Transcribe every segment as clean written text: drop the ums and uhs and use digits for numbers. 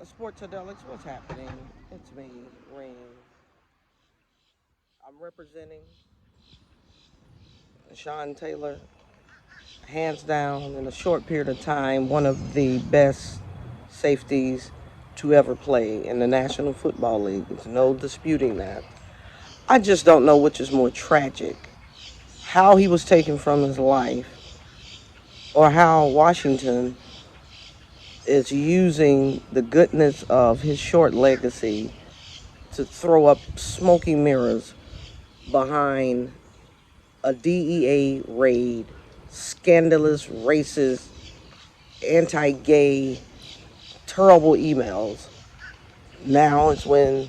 Sports-A-Delic, what's happening? It's me, Reem. I'm representing Sean Taylor, hands down, in a short period of time, one of the best safeties to ever play in the National Football League. There's no disputing that. I just don't know which is more tragic, how he was taken from his life, or how Washington is using the goodness of his short legacy to throw up smoky mirrors behind a DEA raid, scandalous, racist, anti-gay, terrible emails. Now it's when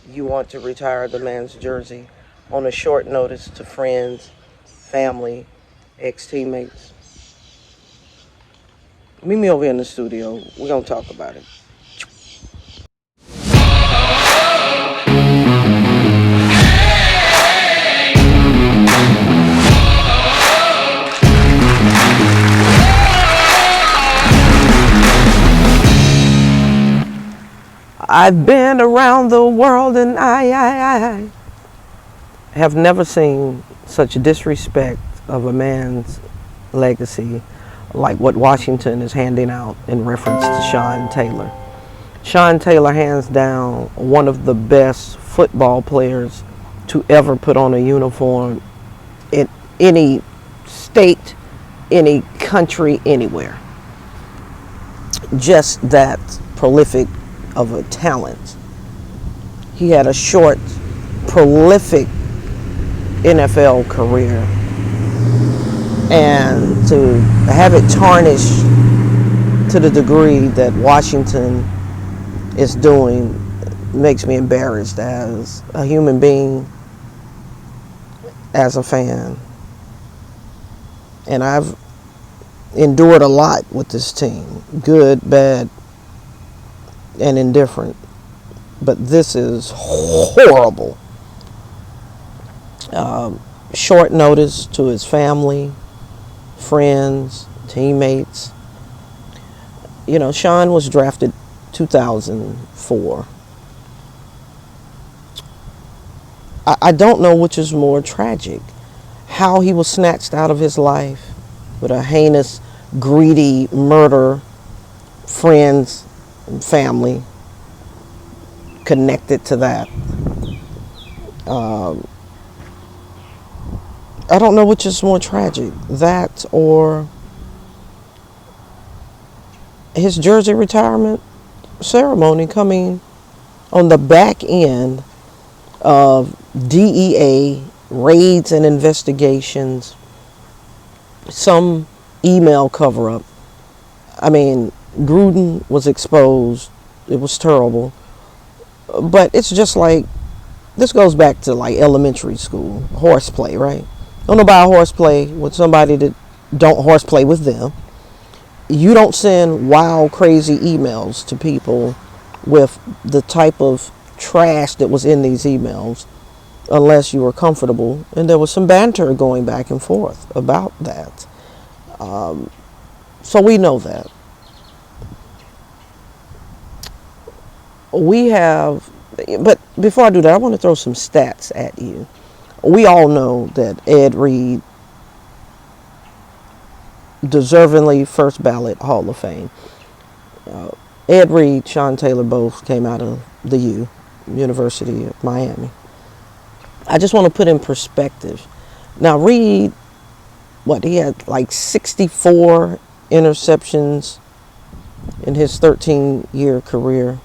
you want to retire the man's jersey on a short notice to friends, family, ex-teammates. Meet me over in the studio. We're going to talk about it. I've been around the world and I have never seen such disrespect of a man's legacy like what Washington is handing out in reference to Sean Taylor. Sean Taylor, hands down, one of the best football players to ever put on a uniform in any state, any country, anywhere. Just that prolific of a talent. He had a short, prolific NFL career, and to have it tarnished to the degree that Washington is doing makes me embarrassed as a human being, as a fan. And I've endured a lot with this team, good, bad, and indifferent, but this is horrible. Short notice to his family, friends, teammates. You know, Sean was drafted 2004. I don't know which is more tragic, how he was snatched out of his life with a heinous, greedy murder, friends and family connected to that. I don't know which is more tragic, that or his jersey retirement ceremony coming on the back end of DEA raids and investigations, some email cover-up. I mean, Gruden was exposed. It was terrible. But it's just like, this goes back to like elementary school, horseplay, right? Don't know about horseplay with somebody that don't horseplay with them. You don't send wild, crazy emails to people with the type of trash that was in these emails unless you were comfortable. And there was some banter going back and forth about that. So we know that. We have, but before I do that, I want to throw some stats at you. We all know that Ed Reed, deservingly first ballot Hall of Fame. Ed Reed, Sean Taylor both came out of the University of Miami. I just want to put in perspective. Now Reed, he had like 64 interceptions in his 13-year career.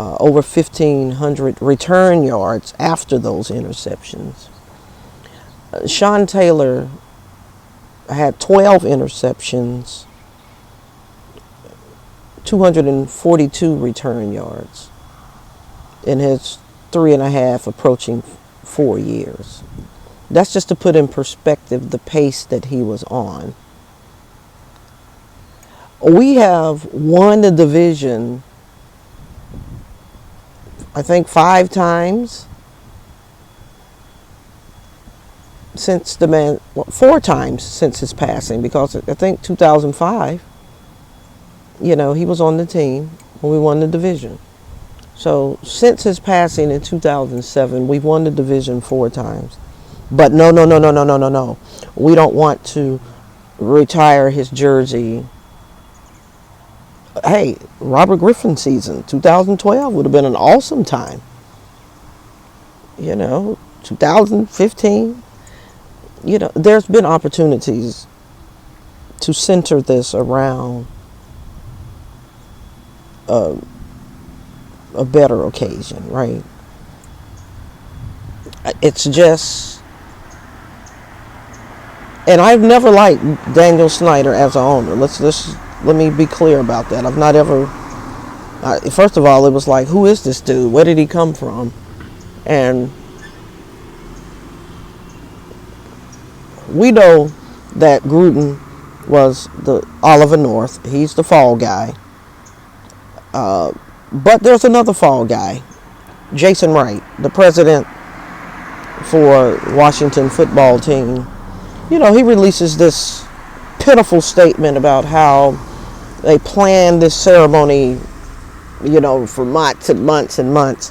Over 1,500 return yards after those interceptions. Sean Taylor had 12 interceptions, 242 return yards in his 3.5, approaching 4 years. That's just to put in perspective the pace that he was on. We have won the division, I think 5 times since the man, 4 times since his passing, because I think 2005, he was on the team. when we won the division. So since his passing in 2007, we've won the division 4 times. But no, no, no, no, no, no, no, no. We don't want to retire his jersey. Hey, Robert Griffin season, 2012 would have been an awesome time. 2015. There's been opportunities to center this around a better occasion, right? It's just, and I've never liked Daniel Snyder as an owner. Let me be clear about that. I've not ever. First of all, it was like, who is this dude? Where did he come from? And we know that Gruden was the Oliver North. He's the fall guy. But there's another fall guy, Jason Wright, the president for Washington football team. He releases this pitiful statement about how they planned this ceremony, for months and months and months,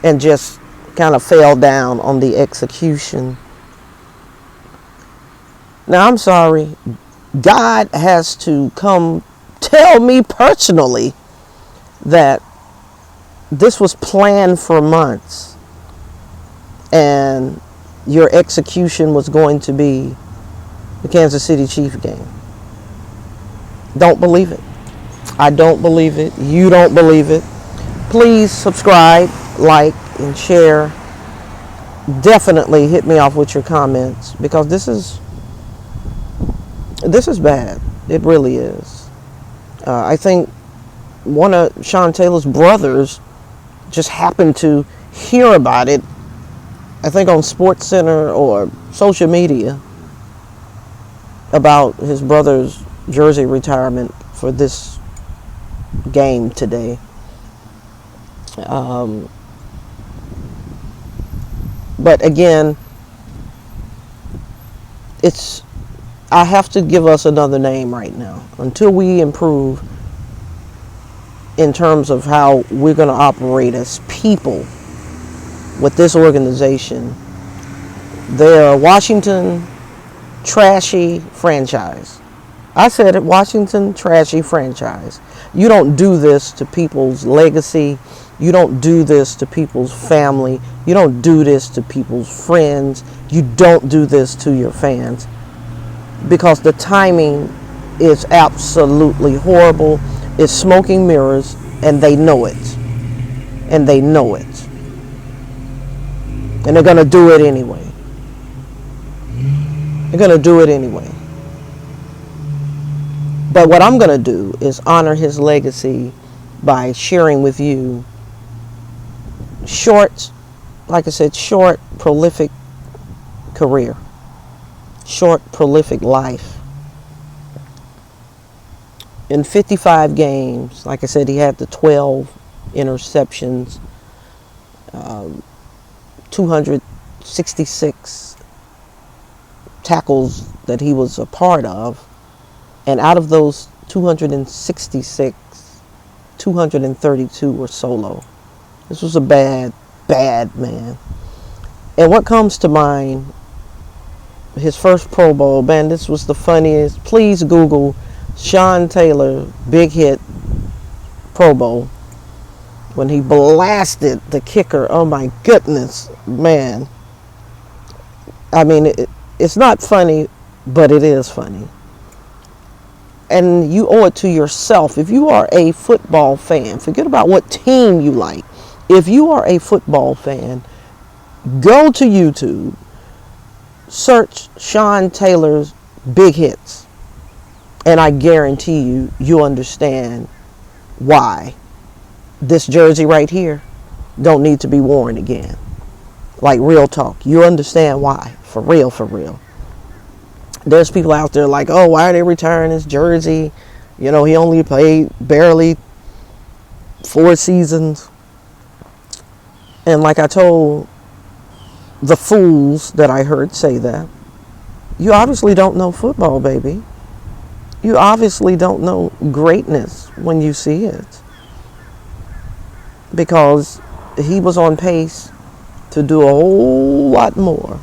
and just kind of fell down on the execution. Now, I'm sorry. God has to come tell me personally that this was planned for months and your execution was going to be the Kansas City Chiefs game. Don't believe it. I don't believe it. You don't believe it. Please subscribe, like, and share. Definitely hit me off with your comments, because this is bad. It really is. I think one of Sean Taylor's brothers just happened to hear about it, I think on Sports Center or social media, about his brother's jersey retirement for this game today. But again, I have to give us another name right now until we improve in terms of how we're going to operate as people with this organization. They're a Washington trashy franchise. I said it, Washington trashy franchise. You don't do this to people's legacy. You don't do this to people's family. You don't do this to people's friends. You don't do this to your fans, because the timing is absolutely horrible. It's smoking mirrors, and they know it. And they know it. And they're going to do it anyway. They're going to do it anyway. But what I'm going to do is honor his legacy by sharing with you short, prolific career. Short, prolific life. In 55 games, like I said, he had the 12 interceptions, 266 tackles that he was a part of. And out of those 266, 232 were solo. This was a bad, bad man. And what comes to mind, his first Pro Bowl, man, this was the funniest. Please Google Sean Taylor big hit Pro Bowl when he blasted the kicker. Oh my goodness, man. I mean, it's not funny, but it is funny. And you owe it to yourself. If you are a football fan, forget about what team you like. If you are a football fan, go to YouTube, search Sean Taylor's big hits, and I guarantee you'll understand why this jersey right here don't need to be worn again. Like, real talk. You understand why. For real, for real. There's people out there like, oh, why are they retiring his jersey? He only played barely 4 seasons. And like I told the fools that I heard say that, you obviously don't know football, baby. You obviously don't know greatness when you see it. because he was on pace to do a whole lot more.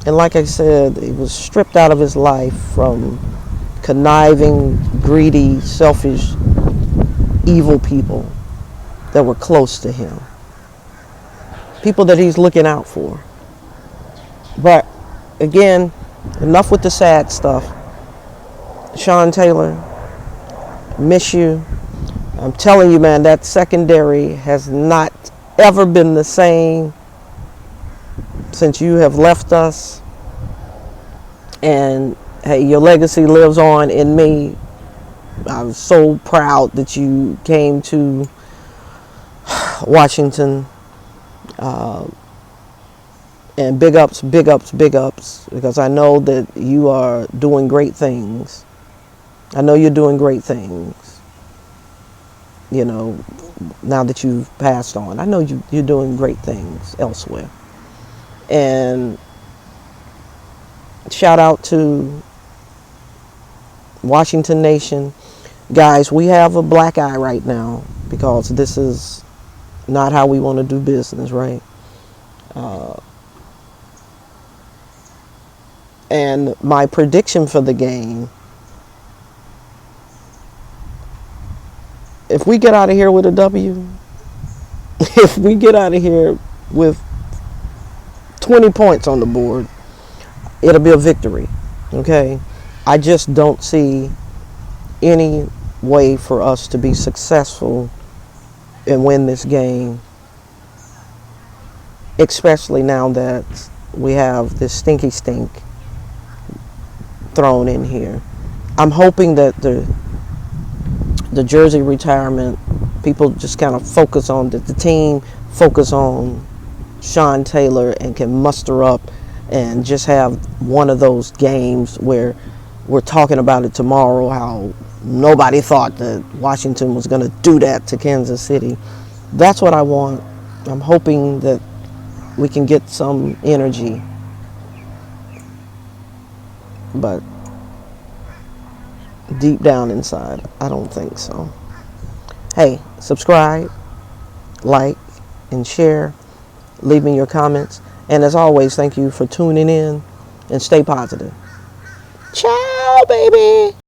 And like I said, he was stripped out of his life from conniving, greedy, selfish, evil people that were close to him. People that he's looking out for. But again, enough with the sad stuff. Sean Taylor, miss you. I'm telling you, man, that secondary has not ever been the same since you have left us. And hey, your legacy lives on in me. I'm so proud that you came to Washington. And big ups, big ups, big ups, because I know that you are doing great things. I know you're doing great things. You know, now that you've passed on, I know you're doing great things elsewhere. And shout out to Washington Nation. Guys, we have a black eye right now because this is not how we want to do business, right? And my prediction for the game, if we get out of here with a W, if we get out of here with 20 points on the board, it'll be a victory, okay? I just don't see any way for us to be successful and win this game, especially now that we have this stinky stink thrown in here. I'm hoping that the jersey retirement, people just kind of focus on the team, focus on Sean Taylor, and can muster up and just have one of those games where we're talking about it tomorrow, how nobody thought that Washington was going to do that to Kansas City. That's what I want. I'm hoping that we can get some energy. But deep down inside, I don't think so. Hey, subscribe, like, and share. Leave me your comments. And as always, thank you for tuning in and stay positive. Ciao, baby.